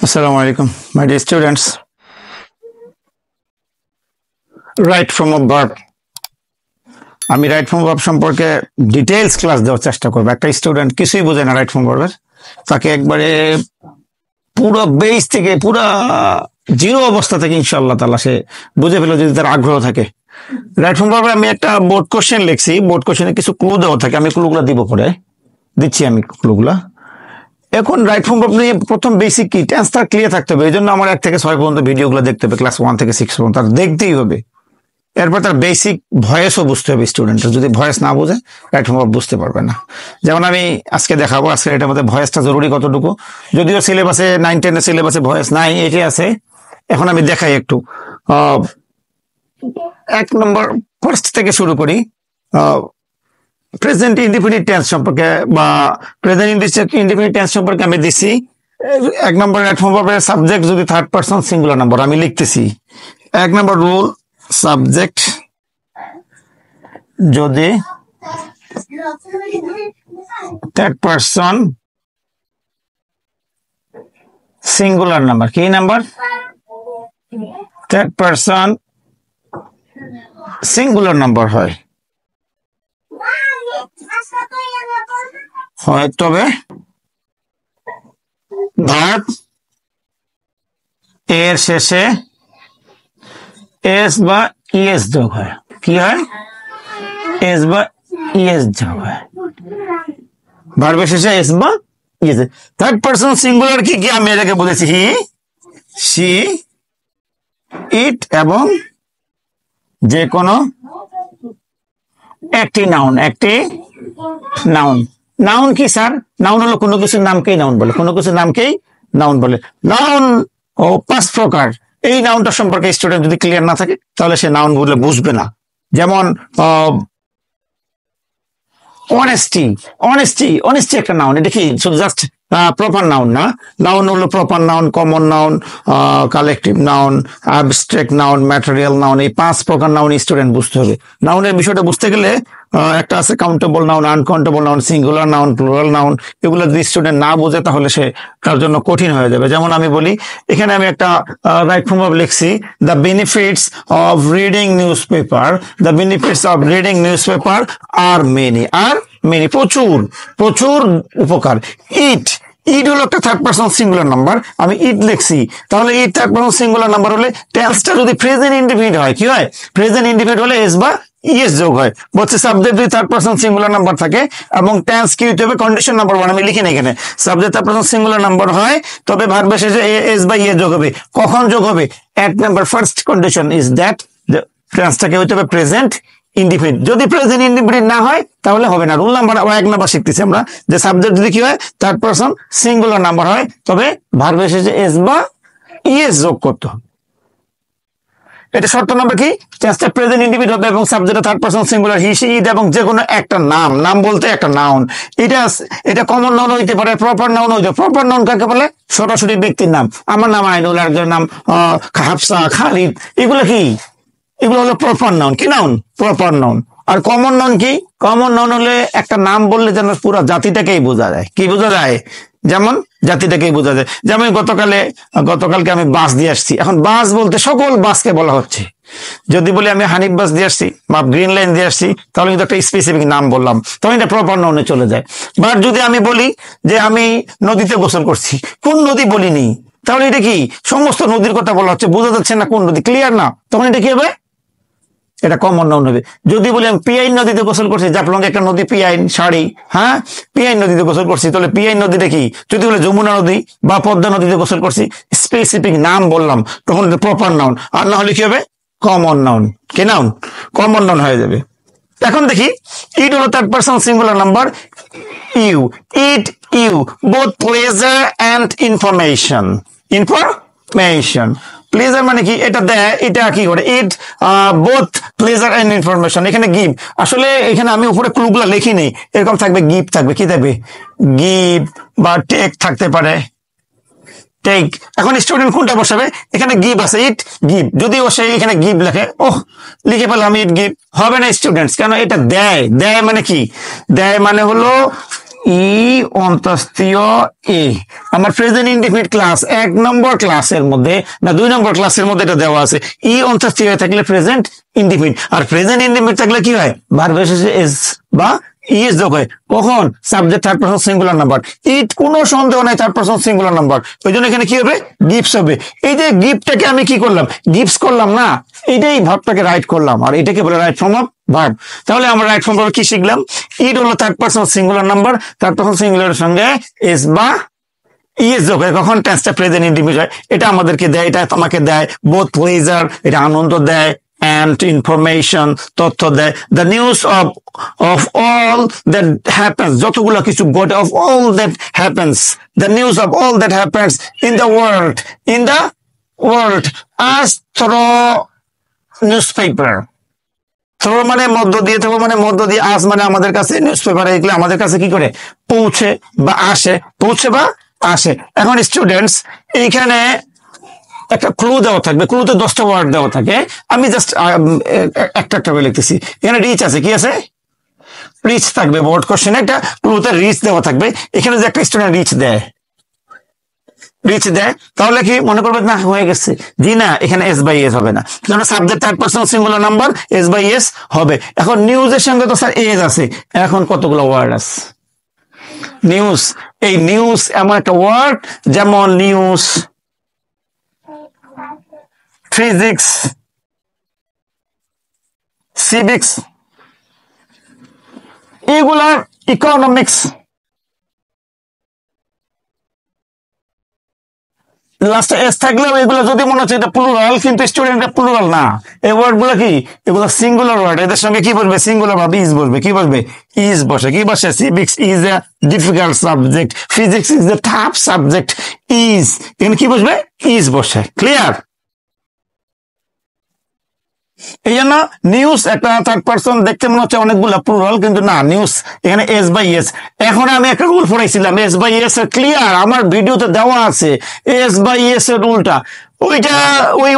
Assalamu alaikum, my dear students. Right from a verb. আমি right form verb সম্পর্কে details class দেওয়ার চেষ্টা করবো। একটা স্টুডেন্ট কিছুই বোঝে না রাইট ফর্ম ভার্বের, তাকে একবারে পুরো বেস থেকে পুরো জিরো অবস্থা থেকে ইনশাআল্লাহ তাআলা সে বুঝে ফেলে যদি তার আগ্রহ থাকে। রাইট ফর্ম ভার্বে আমি একটা বোর্ড কোশ্চেন লিখছি, বোর্ড কোশ্চেনে কিছু ক্লু দেওয়া থাকে, আমি ক্লুগুলো দিব পরে, দিচ্ছি আমি ক্লুগুলা। এখন রাইট ফর্ম ভার্ব নিয়ে প্রথম বেসিক কি টেন্সটা ক্লিয়ার থাকতে হবে। এই জন্য আমার 1 থেকে 6 পর্যন্ত ভিডিওগুলো দেখতে হবে, ক্লাস 1 থেকে 6 পর্যন্ত, তার দেখতেই হবে। এরপর তার বেসিক ভয়েসও বুঝতে হবে। স্টুডেন্টের যদি ভয়েস না বোঝে রাইট ফর্ম ভার্ব বুঝতে পারবে না। যেমন আমি আজকে দেখাবো, আজকে এটার মধ্যে ভয়েসটা জরুরি কতটুকু, যদিও সিলেবাসে 9-10 এর সিলেবাসে ভয়েস নাই, এটি আছে। এখন আমি দেখাই একটু। 1 নম্বর ফার্স্ট থেকে শুরু করি। প্রেজেন্ট ইনডিফিনিট টেন্স সম্পর্কে বা প্রেজেন্ট ইনডিফিনিট টেন্স সম্পর্কে আমি দিছি। 1 নম্বর রাইট ফর্ম ভার্বের সাবজেক্ট যদি থার্ড পারসন সিঙ্গুলার নাম্বার, আমি লিখতেছি 1 নম্বর রুল, সাবজেক্ট যদি থার্ড পারসন সিঙ্গুলার নাম্বার, কি number? Third person singular number হয় তবে ভার্ব এর শেষে এস বা ইএস যোগ হয়। কি হয়? এস বা ইএস যোগ হয়। ভার্বের শেষে এস বা ইএস। থার্ড পারসন সিঙ্গুলার কি কি আমি এটাকে বলেছি হি, সি, ইট এবং যে কোনো একটি নাউন। একটি নাউন। নাউন কি স্যার? নাউন হলো কোনো কিছুর নামকেই নাউন বলে, কোনো কিছুর নামকেই নাউন বলে। নাউন ও 5 প্রকার। এই নাউনটা সম্পর্কে স্টুডেন্ট যদি ক্লিয়ার না থাকে তাহলে সে নাউন বলে বুঝবে না। যেমন অনেস্টি, অনেস্টি, অনেস্টি একটা নাউন। এটা কি শুধু জাস্ট প্রপার নাউন না। নাউন হলো proper noun, common noun, collective noun, abstract noun, material noun. এই 5 প্রকার নাউন স্টুডেন্ট বুঝতে হবে। নাউনের বিষয়টা বুঝতে গেলে একটা আছে countable noun, uncountable noun, singular noun, plural noun. এগুলো যদি স্টুডেন্ট না বোঝে তাহলে সে তার জন্য কঠিন হয়ে যাবে। যেমন আমি বলি, এখানে আমি একটা রাইট ফর্ম ভার্ব লিখছি, the benefits of reading news paper. The benefits of reading news paper are many, are many, প্রচুর প্রচুর উপকার। ইট, ইট হলো একটা থার্ড পারসন সিঙ্গুলার নাম্বার, আমি ইট লিখছি। তাহলে it third person singular number হলে টেন্সটা যদি প্রেজেন্ট ইনডিফিনিট হয়, কি হয়? প্রেজেন্ট ইনডিফিনিট হলে এস বা ইএস যোগ হয়। বলছে সাবজেক্ট যদি থার্ড পারসন সিঙ্গুলার নাম্বার থাকে এবং টেন্স কি হতে হবে? কন্ডিশন নাম্বার 1 আমি লিখি না এখানে। Subject third person singular number হয় তবে ভার্বের শেষে এস বা ইএস যোগ হবে। কখন যোগ হবে? 1 number first condition is that টেন্সটাকে হতে হবে প্রেজেন্ট ইনডিফিনিট। যদি প্রেজেন্ট ইনডিফিনিট না হয় তাহলে হবে না। রুল নাম্বার 1 নাম্বার শিখতেছি আমরা, যে সাবজেক্ট যদি কি হয়? থার্ড পারসন সিঙ্গুলার নাম্বার হয় তবে ভার্বের শেষে এস বা ইএস যোগ করতে হবে। এটা শর্ত নাম্বার কি? টেন্সটা প্রেজেন্ট ইনডিফিনিট হবে এবং subject third person singular he, she, it এবং যে কোনো একটা নাম। নাম বলতে একটা নাউন। এটা কমন নাউন হইতে পারে, প্রপার নাউন হইতে। প্রপার নাউন কাকে বলে? সরাসরি ব্যক্তির নাম। আমার নাম আইনুল, আরেকজনের নাম হাফসা, খালিদ। এগুলো কি? এগুলো হলো প্রপার নাউন। কি নাউন? Proper noun. আর কমন নাউন কি? কমন নাউন হলে একটা নাম বললে যেন পুরো জাতিটাকেই বোঝা যায়। কি বোঝা যায়? যেমন জাতিটাকেই বোঝা যায়। যেমন গতকালকে আমি বাস দিয়ে আসছি। এখন বাস বলতে সকল বাসকে বলা হচ্ছে। যদি বলি আমি হানিফ বাস দিয়ে আসছি বা গ্রিন লাইন দিয়ে আসছি তাহলে কিন্তু একটা স্পেসিফিক নাম বললাম, তখন এটা প্রপার নাউনে চলে যায়। বাট যদি আমি বলি যে আমি নদীতে গোসল করছি, কোন নদী বলিনি, তাহলে এটা কি? সমস্ত নদীর কথা বলা হচ্ছে, বোঝা যাচ্ছে না কোন নদী, ক্লিয়ার না, তখন এটা কি হবে? এটা কমন নাউন হবে। যদি বলি আমি পিআইন নদীতে গোসল করছি, জাফলং একটা নদী পিআইন, শাড়ি, হ্যাঁ পিআইন নদীতে গোসল করছি, তাহলে পিআইন নদীটা কি? যদি বলে যমুনা নদী বা পদ্মা নদীতে গোসল করছি, স্পেসিফিক নাম বললাম, তখন এটা প্রপার নাউন। আর না হলে কি হবে? Common noun. কি নাউন? কমন নাউন হয়ে যাবে। এখন দেখি, ইট হলো third person singular number. You, it, you, both pleasure and information. Information, pleasure মানে কি? এটা দেয়, এটা কি করে? It both pleasure and information. এখানে গিভ, আসলে এখানে আমি উপরে ক্লুগুলা লিখি নেই, এরকম থাকবে, গিভ থাকবে। কি থাকবে? গিভ বা টেক থাকতে পারে, টেক। এখন স্টুডেন্ট কোনটা বসাবে? এখানে গিভ আছে, ইট গিভ। যদি বসে এখানে গিভ লেখে, ওহ লিখে পেলাম ইট গিভ, হবে না স্টুডেন্টস। কেন? এটা দেয়। দেয় মানে কি? দেয় মানে হলো ই অন্তস্তীয় এ। আমার প্রেজেন্ট ইনডিফিনিট ক্লাস 1 নম্বর ক্লাসের মধ্যে না 2 নম্বর ক্লাসের মধ্যে এটা দেওয়া আছে, ই অন্তস্তীয় থাকলে প্রেজেন্ট ইনডিফিনিট, আর প্রেজেন্ট ইনডিফিনিট থাকলে কি হয়, ভার্বের শেষে এস বা ইএস যোগ হয়। কখন? Subject third person singular number. It কোনো সন্দেহ নাই থার্ড পারসন সিঙ্গুলার নাম্বার, ওই জন্য এখানে কি হবে, গিফটস হবে। এই যে গিফটটাকে আমি কি করলাম, গিফটস করলাম না, এইটাই ভাবটাকে রাইট করলাম, আর এটাকে বলে রাইট ফর্ম অফ ভার্ব। তাহলে আমরা রাইট ফর্ম অফ কি শিখলাম, ইট হলো third person singular number, third person সিঙ্গুলারের সঙ্গে এস বা ইএস যোগ হয়, কখন টেন্সটা প্রেজেন্ট ইনডিফিনিট হয়। এটা আমাদেরকে দেয়, এটা তোমাকে দেয় বোথ প্লেজার, এটা আনন্দ দেয়, and information তথ্য দেয়। the news of all that happens, যতগুলো কিছু ঘটে, of all that happens, the news of all that happens in the world as through newspaper। through মানে মধ্য দিয়ে, through মানে মধ্য দিয়ে, as মানে আমাদের কাছে, নিউজ পেপার এগুলো আমাদের কাছে কি করে পৌঁছে বা আসে, পৌঁছে বা আসে। এখন স্টুডেন্টস এইখানে একটা ক্লু দেওয়া থাকবে, ক্লুতে 10টা ওয়ার্ড দেওয়া থাকে, আমি জাস্ট একটা একটা করে লিখতেছি। এখানে রিচ আছে, কি আছে, রিচ থাকবে। বোর্ড কোশ্চেনে একটা ক্লুতে রিচ দেওয়া থাকবে। এখানে যে একটা স্টুডেন্ট রিচ দেয় তাহলে কি মনে করবে না হয়ে গেছে, জি না, এখানে এস বাই এস হবে না, কারণ subject third person singular number, s by s হবে। এখন নিউজের সঙ্গে তো স্যার এস আছে, এখন কতগুলো ওয়ার্ড আছে, নিউজ, এই নিউজ এমন একটা ওয়ার্ড, যেমন নিউজ, ফিজিক্স, সিভিক্স, এগুলার ইকোনমিক্স, লাস্টে এস থাকলেও এগুলো যদি মনে হচ্ছে এটা প্লুরাল, কিন্তু স্টুডেন্টরা প্লুরাল না, এই ওয়ার্ড গুলো কি, এগুলো সিঙ্গুলার ওয়ার্ড, এদের সঙ্গে কি বলবে, সিঙ্গুলার ভাবে ইজ বলবে, কি বলবে, ইজ বসে, কি বসে, civics is a difficult subject, physics is a tough subject, is, এখানে কি বসবে, ইজ বসে। ক্লিয়ার? এই জন্য নিউজ একটা থার্ড পারসন, দেখতে মনে হচ্ছে অনেকগুলো প্লুরাল, কিন্তু না, নিউজ এখানে এস বাই এস। এখন আমি একটা রুল পড়াইছিলাম এস বাই এস এর, ক্লিয়ার, আমার ভিডিওতে দেওয়া আছে এস বাই এস এর রুলটা। ওইটা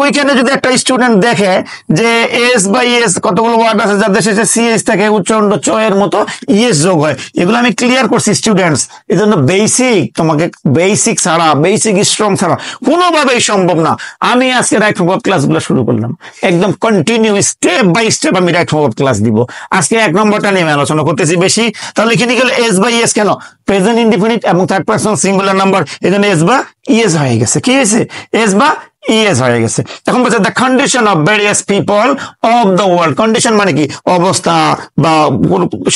ওইখানে যদি একটা স্টুডেন্ট দেখে যে এস বাই এস কতগুলো ওয়ার্ড আছে যাদের শেষে সিএস থাকে, উচ্চারণ চ এর মতো ইএস যোগ হয়, এগুলো আমি ক্লিয়ার করছি স্টুডেন্টস। এই জন্য বেসিক, তোমাকে বেসিক ছাড়া, বেসিক স্ট্রং ছাড়া কোনোভাবেই সম্ভব না। আমি আজকে রাইট ফর্ম অফ ক্লাসগুলো শুরু করলাম, একদম কন্টিনিউ স্টেপ বাই স্টেপ আমি রাইট ফর্ম অফ ক্লাস দিব। আজকে 1 নম্বরটা নিয়ে আলোচনা করতেছি বেশি। তাহলে এখানে গেলে এস বাই এস কেন, প্রেজেন্ট ইনডিফিনিট এবং থার্ড পারসন সিঙ্গুলার নাম্বার, এই জন্য এস বা ইএস হয়ে গেছে। কি হয়েছে, এস বা ইএস হয়ে গেছে। এখন বলছে the condition of various people of the world. Condition মানে কি, অবস্থা বা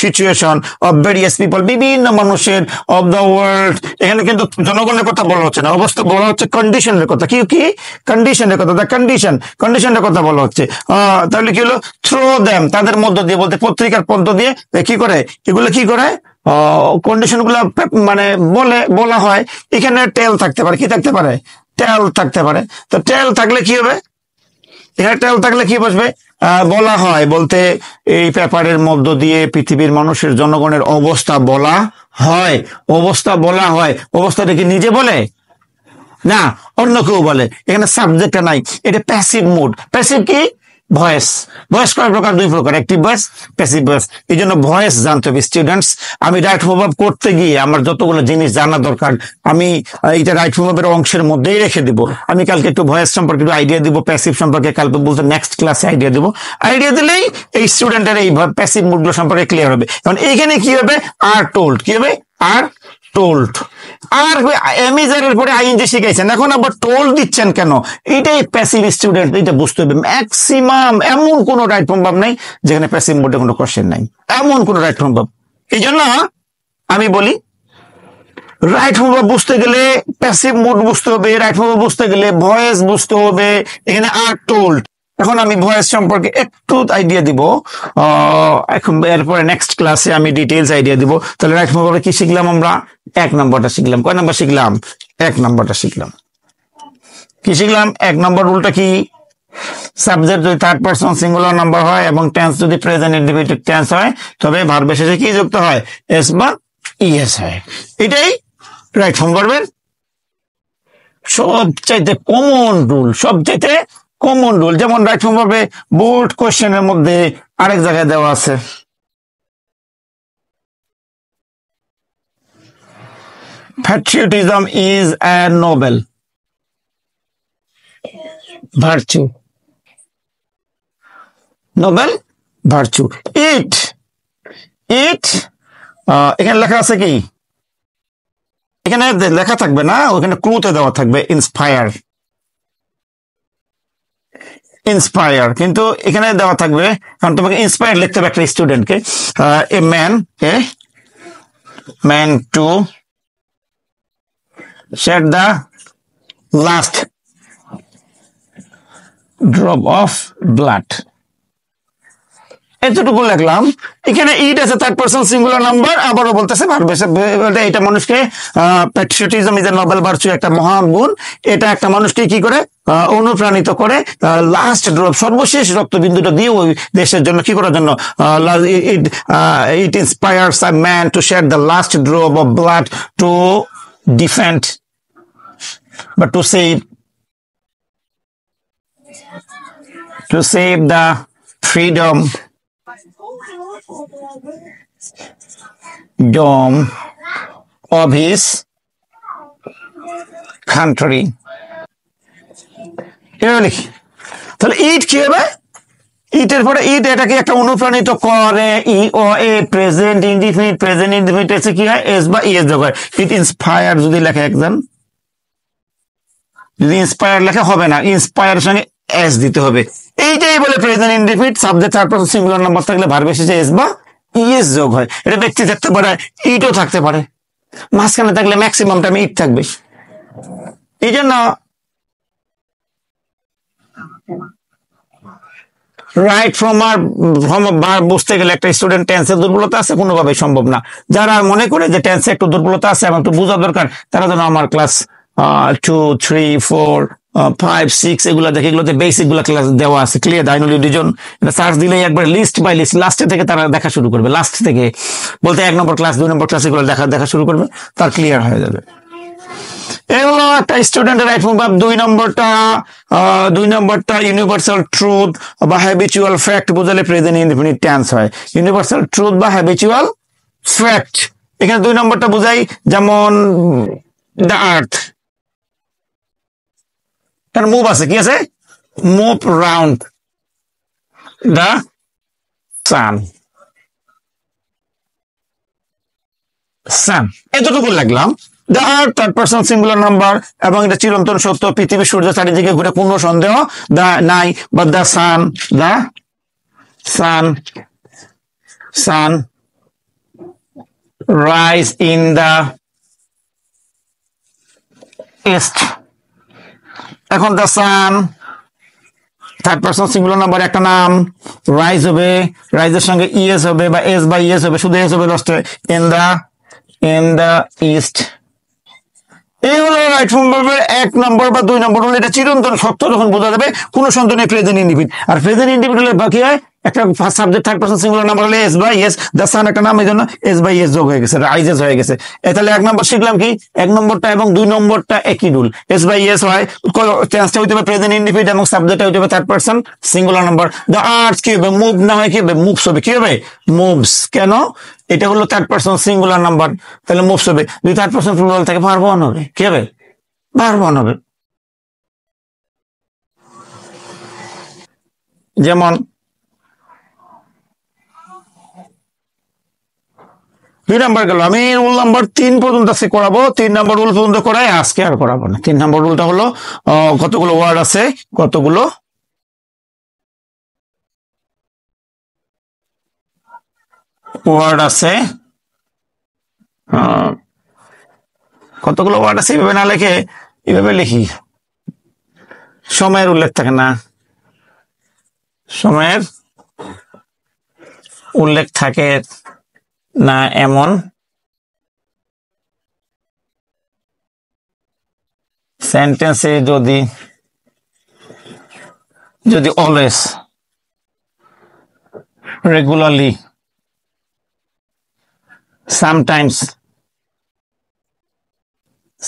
সিচুয়েশন অফ ভেরিয়াস পিপল, বিভিন্ন মানুষের, অফ দ্য ওয়ার্ল্ড। এখানে কিন্তু জনগণের কথা বলা হচ্ছে না, অবস্থা বলা হচ্ছে কন্ডিশনের কথা। কি কি, কন্ডিশনের কথা, দ্য কন্ডিশনের কথা বলা হচ্ছে। তাহলে কি হলো, থ্রো দেম, তাদের মধ্য দিয়ে, বলতে পত্রিকার পদ্ম দিয়ে কি করে, এগুলো কি করে, কন্ডিশন গুলা মানে বলা হয়। এখানে টেল থাকতে পারে, কি থাকতে পারে, টেল থাকতে পারে। তো টেল থাকলে কি হবে, এখানে টেল থাকলে কি বসবে, বলা হয়, বলতে এই পেপারের মধ্য দিয়ে পৃথিবীর মানুষের, জনগণের অবস্থা বলা হয়, অবস্থা বলা হয়। অবস্থাটা কি নিজে বলে না, অন্য কেউ বলে। এখানে সাবজেক্টটা নাই, এটা প্যাসিভ মুড। প্যাসিভ কি, ভয়েস। ভয়েস কয় প্রকার, 2 প্রকার, অ্যাক্টিভ ভয়েস, প্যাসিভ ভয়েস। এই জন্য ভয়েস জানতে হবে স্টুডেন্টস। আমি রাইট প্রভাব করতে গিয়ে আমার যতগুলো জিনিস জানা দরকার, আমি এইটা রাইট প্রভাবের অংশের মধ্যেই রেখে দিব। আমি কালকে একটু ভয়েস সম্পর্কে একটু আইডিয়া দিব, প্যাসিভ সম্পর্কে কালকে বলতে নেক্সট ক্লাসে আইডিয়া দিব। আইডিয়া দিলেই এই স্টুডেন্টের এই প্যাসিভ মুডগুলো সম্পর্কে ক্লিয়ার হবে। কারণ এইখানে কি হবে, আর টোল্ড, কি হবে, আর টোল্ড। আর এমিজারের পরে আইএনজি শিখাইছেন, এখন আবার টোল দিচ্ছেন কেন, এটাই প্যাসিভ স্টুডেন্ট, এটা বুঝতে হবে। ম্যাক্সিমাম এমন কোন রাইট ফর্ম নাই যেখানে প্যাসিভ মোডে কোনো কোশ্চেন নাই, এমন কোন রাইট ফর্ম। এই জন্য আমি বলি রাইট ফর্ম বুঝতে গেলে প্যাসিভ মোড বুঝতে হবে, রাইট ফর্ম বুঝতে গেলে ভয়েস বুঝতে হবে। এখানে আর টোল্ড। এখন আমি ভয়েস সম্পর্কে একটু আইডিয়া দিব, এখন এরপরে নেক্সট ক্লাসে আমি ডিটেইলস আইডিয়া দিব। তাহলে রাইট ফর্ম কি শিখলাম আমরা, 1 নম্বরটা শিখলাম। কয় নম্বর শিখলাম, 1 নম্বরটা শিখলাম। কি শিখলাম, 1 নম্বর রুলটা কি, সাবজেক্ট যদি থার্ড পারসন সিঙ্গুলার নাম্বার হয় এবং টেন্স যদি প্রেজেন্ট ইনডিফিনিট টেন্স হয়, তবে ভার্বের শেষে কি যুক্ত হয়, এস বা ইএস হয়। এটাই রাইট ফর্ম ভার্বের সবচাইতে কমন রুল, সবচাইতে কমন রুল। যেমন রাইট ফর্ম ভার্বে বোর্ড কোশ্চেনের মধ্যে আরেক জায়গায় দেওয়া আছে, patriotism is a noble virtue. Noble virtue. It it এখানে লেখা আছে কি, এখানে লেখা থাকবে না, ওখানে ক্লুতে দেওয়া থাকবে ইন্সপায়ার। ইন্সপায়ার কিন্তু এখানে দেওয়া থাকবে, কারণ তোমাকে ইন্সপায়ার লিখতে হবে একটা স্টুডেন্টকে। A man to shed the last drop of blood, এতটুকু লিখলাম। এখানে ইট আছে থার্ড পারসন সিঙ্গুলার নাম্বার, আবারও বলতেছে এটা মানুষকে patriotism is a Nobel virtue, একটা মহান গুণ। এটা একটা মানুষকে কি করে অনুপ্রাণিত করে লাস্ট ড্রপ, সর্বশেষ রক্তবিন্দুটা দিয়ে ওই দেশের জন্য কি করার জন্য। It inspires a man to shed the last drop of blood to defend বা to save the freedom of his country. তাহলে ইট কি হবে, ইটের পরে ইট এটাকে একটা অনুপ্রাণিত করে, প্রেজেন্ট ইনডিফিনিট, প্রেজেন্ট ইনডিফিনিট এসে কি হয়, এস বা ইএস যোগ হয়। ইট ইন্সপায়ার যদি লেখে একজন, যদি ইন্সপায়ার লেখা হবে না, ইন্সপায়ার সঙ্গে এস দিতে হবে। এইটাই বলে present indefinite. Subject third person singular number থাকলে ভার্ব শেষে এস বা ইএস যোগ হয়। এটা ব্যক্তি থাকতে পারে, ইটও থাকতে পারে, মাঝখানে থাকলে ম্যাক্সিমাম টাইম ইট থাকবে। এই জন্য রাইট ফ্রম বুঝতে গেলে একটা স্টুডেন্ট টেন্সের দুর্বলতা আছে, কোনোভাবে সম্ভব না। যারা মনে করে যে টেন্সে একটু দুর্বলতা আছে এবং একটু বোঝা দরকার, তারা যেন আমার ক্লাস 2, 3, 4, 5, 6 এগুলো দেখে, এগুলোতে বেসিক গুলা ক্লাস দেওয়া আছে, ক্লিয়ার। দাইনুল ডিভিশন এটা সার্চ দিলেই একবার লিস্ট বাই লিস্ট, লাস্টে থেকে তারা দেখা শুরু করবে, লাস্ট থেকে বলতে 1 নম্বর ক্লাস 2 নম্বর ক্লাস এগুলো দেখা শুরু করবে, তার ক্লিয়ার হয়ে যাবে। এগুলো একটা স্টুডেন্টের রাইট ফর্ম ভার্ব। 2 নম্বরটা ইউনিভার্সাল ট্রুথ বা হ্যাবিচুয়াল ফ্যাক্ট বোঝালে প্রেজেন্ট ইনডিফিনিট টেন্স হয়। ইউনিভার্সাল ট্রুথ বা হ্যাবিচুয়াল ফ্যাক্ট, এখানে 2 নম্বরটা বোঝাই, যেমন দ্য আর্থ, তার মুভ আছে, কি আছে, মুভ রাউন্ড দ্য সান। এতটুকু লাগলাম। The earth third person singular number এবং এটা চিরন্তন সত্য, পৃথিবী সূর্য চারিদিকে ঘুরে, কোনো সন্দেহ নাই। But the sun rise in the east. এখন the sun third person singular number, একটা নাম, রাইজ হবে, রাইজের সঙ্গে ইএস হবে বা এস বা ইএস হবে, শুধু এস হবে লাস্টে, ইন দ্য ইস্ট। এই হলো রাইট ফর্ম ভার্বের 1 নম্বর বা 2 নম্বর হলো। এটা চিরন্তন সত্য যখন বোঝা যাবে, কোনো সন্দেহ নেই, প্রেজেন্ট ইনডিফিনিট। আর প্রেজেন্ট ইনডিফিনিট হলে বাকি হয় একটা subject third person singular number হলে S by S, the sun একটা নাম, এই জন্য এস বাই এস যোগ হয়ে গেছে, রাইজেস হয়ে গেছে। তাহলে 1 নম্বর শিখলাম কি, 1 নম্বরটা এবং 2 নম্বরটা একই রুল, এস বাই এস হয়, টেন্সটা হইতে হবে প্রেজেন্ট ইনডিফিনিট এবং সাবজেক্টটা হইতে হবে third person singular number. The arts কি হবে, মুভ না হয় কি হবে, মুভস হবে। কি হবে, মুভস। কেন, এটা হলো থার্ড পারসন সিঙ্গুলার নাম্বার, তাহলে মুভস হবে। যদি থার্ড পারসন প্লুরাল থাকে ভার্ব অন হবে, কি হবে, ভার্ব অন হবে। যেমন 2 নম্বর গেল, আমি রুল নাম্বার 3 পর্যন্ত আজকে করাবো। 3 নম্বর রুল পর্যন্ত করাই, আজকে আর করাবো না। 3 নম্বর রুলটা হলো কতগুলো ওয়ার্ড আছে, কতগুলো ওয়ার্ড আছে, কতগুলো ওয়ার্ড আছে এভাবে না লিখে এভাবে লিখি, সময়ের উল্লেখ থাকে না, সময়ের উল্লেখ থাকে না এমন সেন্টেন্সে যদি always, regularly,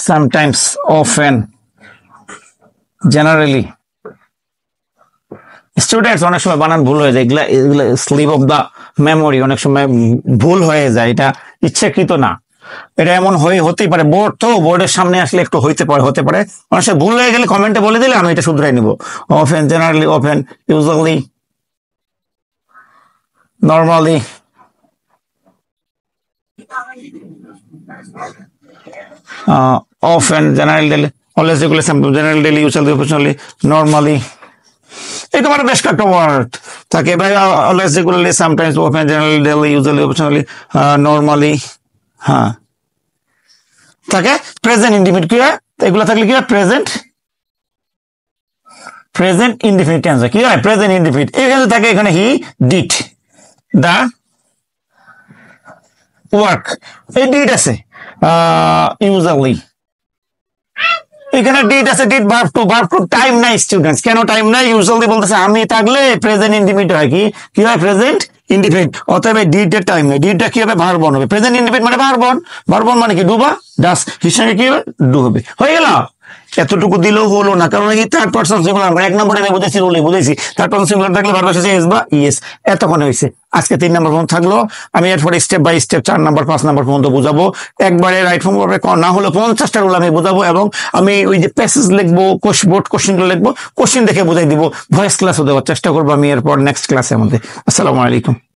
sometimes, often, generally, students অনেক সময় বানান ভুল হয়ে যায়, এগুলা স্লিপ অফ দা মেমোরি, অনেক সময় ভুল হয়ে যায়, এটা ইচ্ছাকৃত না। এটা এমন হতেই পারে, বোর্ড তো, বোর্ডের সামনে আসলে একটু হতে পারে মানুষের ভুল হয়ে গেলে কমেন্টে বলে দিলে আমি এটা শুধরাই নিব। Often, generally, often, usually, normally, often, general daily, always, regular, general daily, usually, occasionally, normally. এটা মানে বেশ কয়েকটা ওয়ার্ড থাকে ভাই, always, regularly, sometimes, often, general daily, usually, occasionally, normally, হ্যাঁ থাকে। প্রেজেন্ট ইনডিফিনিট কি হয়, এগুলো থাকলে কি হয়, প্রেজেন্ট ইনডিফিনিট টেন্স কি হয়, প্রেজেন্ট ইনডিফিনিট। এখানে থাকে, এখানে হি ডিড দা ওয়ার্ক, এই ডিড আছে, ইউজুয়ালি এখানে ডিড আছে, ডিড ভার্ব টু টাইম নাই স্টুডেন্টস, কেন টাইম নাই, ইউজুয়ালি বলতেছে আমি থাকলে প্রেজেন্ট ইনডিফিনিট হয়, কি হয়, প্রেজেন্ট ইনডিফিনিট। অতএব ডিড এর টাইম নেই, ডিডটা কি হবে, ভার্ব হবে, প্রেজেন্ট ইনডিফিনিট মানে ভার্ব মানে কি, ডুবা, ডাস, হিসাবে কি হবে, ডু হবে, হয়ে গেল। এতটুকু দিলেও হলো না, কারণ এই থার্ড পারসন সিঙ্গুলার, আমরা 1 নম্বরে আমি বুঝেছি থার্ড পারসন সিঙ্গুলার থাকলে ভার্ব শেষে এস বা ইএস, এতক্ষণ হয়েছে। আজকে 3 নম্বর পর্যন্ত থাকলো, আমি এরপরে স্টেপ বাই স্টেপ 4 নম্বর 5 নম্বর পর্যন্ত বুঝাবো, একবারে রাইট ফর্ম না হলো 50টা রুল আমি বুঝাবো, এবং আমি ওই যে প্যাসেজ লিখবো, বোর্ড কোশ্চেনগুলো লিখবো, কোশ্চেন দেখে বুঝাই দিব, ভয়েস ক্লাসও দেওয়ার চেষ্টা করবো আমি এরপর নেক্সট ক্লাসে আমাদের। আসসালামু আলাইকুম।